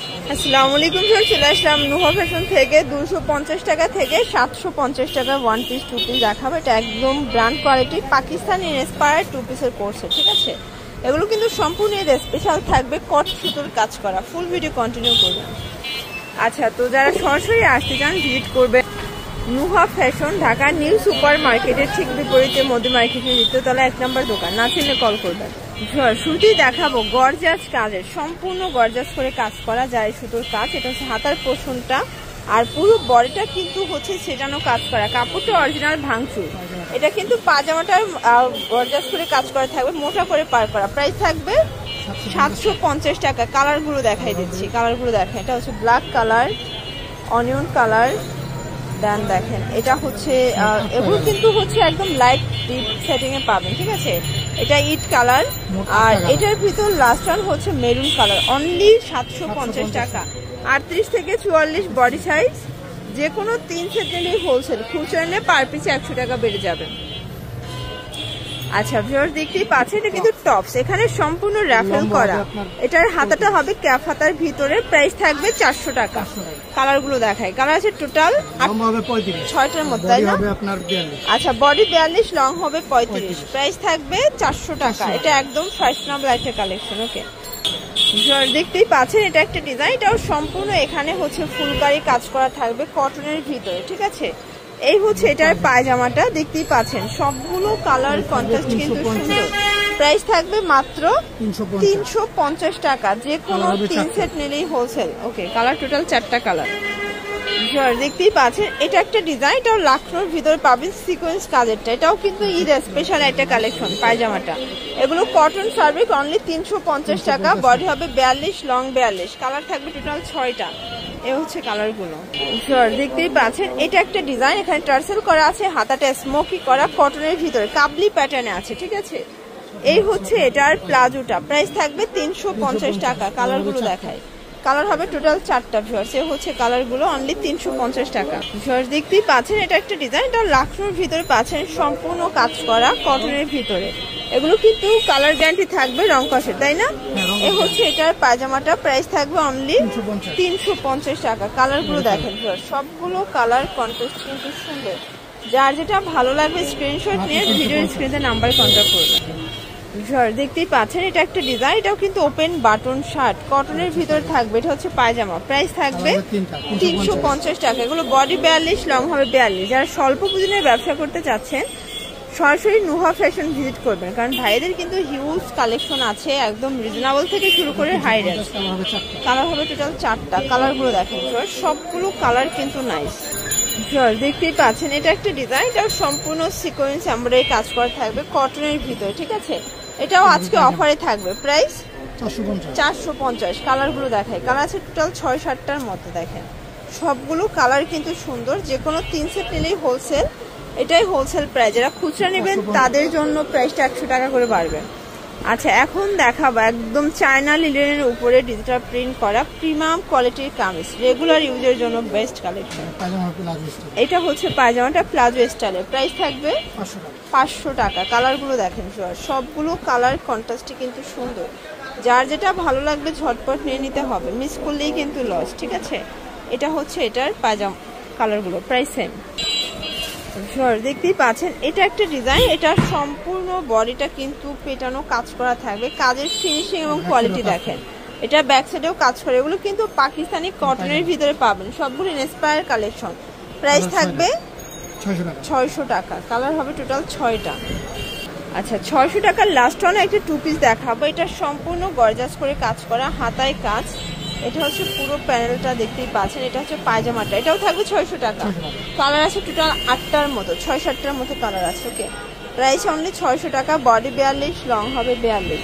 আসসালামু আলাইকুম স্যার, চলে আসলাম নুহা ফ্যাশন থেকে 250 টাকা থেকে 750 টাকা ওয়ান পিস টু পিস দেখাবো। এটা একদম brand quality Pakistani inspired two পিসের কোর্স, ঠিক আছে। এগুলো কিন্তু সম্পূর্ণ স্পেশাল থাকবে, কট সুতোর কাজ করা। ফুল ভিডিও কন্টিনিউ করবেন। আচ্ছা, তো যারা সরাসরি আসতে চান ভিজিট করবেন Nuha fashion, Dhaka new super মার্কেটের ঠিক বিপরীতে মধ্যে মার্কেটের দ্বিতীয়তলা 1 নম্বর দোকান। না চিনলে কল করবেন। শুরুতেই দেখাবো গর্জাস কাজের, সম্পূর্ণ গর্জাস করে কাজ করা যায় সুতোর কাজ। এটা হচ্ছে হাতার পোর্শনটা, আর পুরো বডিটা কিন্তু হচ্ছে সেটানো কাজ করা। কাপড়টা অরিজিনাল ভাঙচুর। এটা কিন্তু পাজামাটা গর্জাস করে কাজ করা থাকবে, মোটা করে পার করা। প্রাইস থাকবে 750 টাকা। কালারগুলো দেখাই দিচ্ছি, কালারগুলো দেখেন। এটা হচ্ছে ব্ল্যাক কালার, অনিয়ন কালার, দেন দেখেন এটা হচ্ছে এগুলো কিন্তু হচ্ছে একদম লাইট ডিপ সেটিং এ পাবেন, ঠিক আছে। এটা ইট কালার, আর এটার ভিতর লাস্ট ওয়ান হচ্ছে মেরুন কালার। অনলি 750 টাকা। 38 থেকে 44 বডি সাইজ, যে কোনো 3 সেট নিলেই হোলসেল। খুচরা নিলে পার পিছে 100 টাকা বেড়ে যাবে। আচ্ছা ভিউয়ার্স, দেখতেই পাচ্ছেন এটা কিন্তু টপস, এখানে সম্পূর্ণ র্যাফেল করা। এটার হাতাটা হবে ক্যাপ হাতার ভিতরে। প্রাইস থাকবে 400 টাকা। কালারগুলো দেখাই। কালার আছে টোটাল 6টার মধ্যে, তাই না? আচ্ছা, বডি 42, লং হবে 35। প্রাইস থাকবে 400 টাকা। এটা একদম ফ্যাশনেবল একটা কালেকশন। ওকে ভিউয়ার্স, দেখতেই পাচ্ছেন এটা একটা ডিজাইন। এটাও সম্পূর্ণ এখানে হচ্ছে ফুলকারি কাজ করা থাকবে কটনের ভিতরে, ঠিক আছে। এই হচ্ছে এটার পায়জামাটা, দেখতেই পাচ্ছেন সবগুলো কালার কন্ট্রাস্ট কিন্তু সুন্দর। প্রাইস থাকবে মাত্র 350 টাকা। যে কোনো 3 সেট নিলেই হোলসেল। ওকে, কালার টোটাল 4টা কালার। দেখতেই পাচ্ছেন এটা একটা ডিজাইন। এটাও লাখনোর ভিতরে পাবেন সিকোয়েন্স কাজেরটা। এটাও কিন্তু ঈদ স্পেশাল একটা কালেকশন পায়জামাটা। এগুলো কটন ফ্যাব্রিক, অনলি 350 টাকা। বডি হবে 42, লং 42। কালার থাকবে টোটাল 6টা। এ হচ্ছে কালারগুলো। দেখতেই পাচ্ছেন এটা একটা ডিজাইন। এখানে টার্সেল করা আছে, হাতাটা স্মোকি করা, কটনের ভিতরে কাবলি প্যাটার্নে আছে, ঠিক আছে। এই হচ্ছে এটার প্লাজোটা। প্রাইস থাকবে 350 টাকা। কালারগুলো দেখায়। কালার হবে টোটাল 4টা। ভিউয়ার্স, এ হচ্ছে কালারগুলো, অনলি 350 টাকা। ভিউয়ার্স, দেখতেই পাচ্ছেন এটা একটা ডিজাইন। এটা লাখনোর ভিতরে পাচ্ছেন সম্পূর্ণ কাজ করা কটনের ভিতরে। এগুলো কিন্তু কালার গ্যারান্টি থাকবে, রং কষে, তাই না? এ হচ্ছে এটার পায়জামাটা। প্রাইস থাকবে অনলি 350 টাকা। কালারগুলো দেখেন ভিউয়ার্স, সবগুলো কালার কন্ট্রাস্ট কিন্তু সুন্দর। যার যেটা ভালো লাগবে স্ক্রিনশট নিয়ে ভিডিও স্ক্রিনে নাম্বার কন্ট্যাক্ট করবেন। দেখতেই পাচ্ছেন এটা একটা ডিজাইন। এটাও কিন্তু ওপেন বাটন শার্ট, কটনের ভিতরে থাকবে। এটা হচ্ছে পায়জামা। প্রাইস থাকবে 350 টাকা। এগুলো বডি 42, লং হবে 42। যারা স্বল্প পুঁজি নিয়ে ব্যবসা করতে চাচ্ছেন সরাসরি নুহা ফ্যাশন ভিজিট করবেন, কারণ ভাইদের কিন্তু হিউজ কালেকশন আছে, একদম রিজনেবল থেকে শুরু করে হাই রেঞ্জ। কালার হবে টোটাল 4টা। কালারগুলো দেখেন, সবগুলো কালার কিন্তু নাইস। দেখতেই পাচ্ছেন এটা একটা ডিজাইন। এটাও সম্পূর্ণ সিকোয়েন্স এমব্রয়ডারি কাজ করা থাকবে কটনের ভিতরে, ঠিক আছে। এটাও আজকে অফারে থাকবে। প্রাইস 450। কালারগুলো দেখায়। কালার আছে টোটাল 6-7টার মতো। দেখেন সবগুলো কালার কিন্তু সুন্দর। যে কোনো 3 সেট নিলেই হোলসেল। এটাই হোলসেল প্রাইস। যারা খুচরা নেবেন তাদের জন্য প্রাইসটা 100 টাকা করে বাড়বে। আচ্ছা, এখন দেখাবো একদম চায়না লিলেনের উপরে ডিজিটাল প্রিন্ট করা প্রিমিয়াম কোয়ালিটির কামিজ, রেগুলার ইউজের জন্য বেস্ট কালেকশন। এটা হচ্ছে পায়জামাটা প্লাজো স্টাইলের। প্রাইস থাকবে 500 টাকা। কালারগুলো দেখেন, সবগুলো কালার কন্ট্রাস্টে কিন্তু সুন্দর। যার যেটা ভালো লাগবে ঝটপট নিয়ে নিতে হবে, মিস করলেই কিন্তু লস, ঠিক আছে। এটা হচ্ছে এটার পায়জামা। কালারগুলো প্রাইস সেম। দেখতেই পাচ্ছেন এটা একটা ডিজাইন। এটা সম্পূর্ণ বডিটা কিন্তু পেটানো কাজ করা থাকবে। কাজের ফিনিশিং এবং কোয়ালিটি দেখেন। এটা ব্যাক সাইডেও কাজ করে। এগুলো কিন্তু পাকিস্তানি কটনের ভিতরে পাবেন, সবগুলো ইন্সপায়ার কালেকশন। প্রাইস থাকবে 600 টাকা। কালার হবে টোটাল 6টা। আচ্ছা, 600 টাকার লাস্ট ওয়ান একটা টু পিস দেখাবো। এটা সম্পূর্ণ গর্জাস করে কাজ করা, হাতায় কাজ। এটা হচ্ছে পুরো প্যানেলটা, দেখতেই পাচ্ছেন। এটা হচ্ছে পায়জামাটা। এটাও থাকবে 600 টাকা। কালার আছে টোটাল 8টার মতো, 6-7টার মতো কালার আছে। ওকে, প্রাইস অনলি 600 টাকা। বডি 42, লং হবে 42।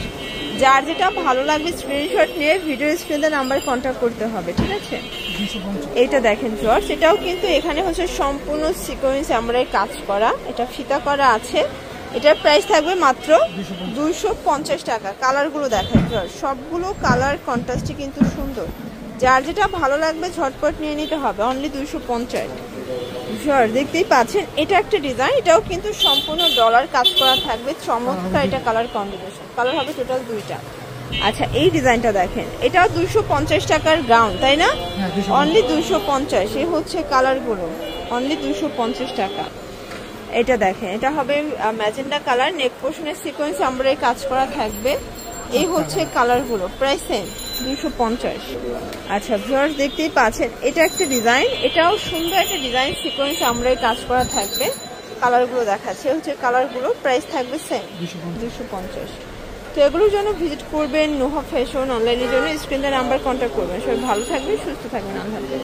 যার যেটা ভালো লাগবে স্ক্রিনশট নিয়ে ভিডিও স্ক্রিনে নাম্বার কন্ট্যাক্ট করতে হবে, ঠিক আছে। এইটা দেখেন ভিউয়ার্স, এটাও কিন্তু এখানে হচ্ছে সম্পূর্ণ সিকোয়েন্স এমব্রয়ডারি কাজ করা। এটা ফিতা করা আছে। এটার প্রাইস থাকবে মাত্র 250 টাকা। কালারগুলো দেখেন ভিউয়ার্স, সবগুলো কালার কন্ট্রাস্টে কিন্তু সুন্দর। যার যেটা ভালো লাগবে ঝটপট নিয়ে নিতে হবে, অনলি 250। দেখতেই পাচ্ছেন এটা একটা ডিজাইন। এটাও কিন্তু সম্পূর্ণ ডলার কাজ করা থাকবে, চমৎকার। এটা কালার কম্বিনেশন। কালার হবে টোটাল 2টা। আচ্ছা এই ডিজাইনটা দেখেন, এটাও 250 টাকার গাউন তাই না? অনলি 250। এই হচ্ছে কালারগুলো, অনলি 250 টাকা। এটা দেখেন, এটা হবে ম্যাজেন্ডা কালার, নেক পোর্শনে সিকোয়েন্স এমব্রয়ডারি কাজ করা থাকবে। এই হচ্ছে কালারগুলো, প্রাইস সেম 250। আচ্ছা ভিউয়ার্স দেখতেই পাচ্ছেন, এটা একটা ডিজাইন, এটাও সুন্দর একটা ডিজাইন, সিকোয়েন্স এমব্রয়ডারি কাজ করা থাকবে। কালারগুলো দেখাচ্ছে, হচ্ছে কালারগুলো, প্রাইস থাকবে সেম 250। তো এগুলোর জন্য ভিজিট করবেন নুহা ফ্যাশন, অনলাইনের জন্য স্ক্রিনে নাম্বার কন্ট্যাক্ট করবেন। সবাই ভালো থাকবেন, সুস্থ থাকবেন, আল্লাহ হাফেজ।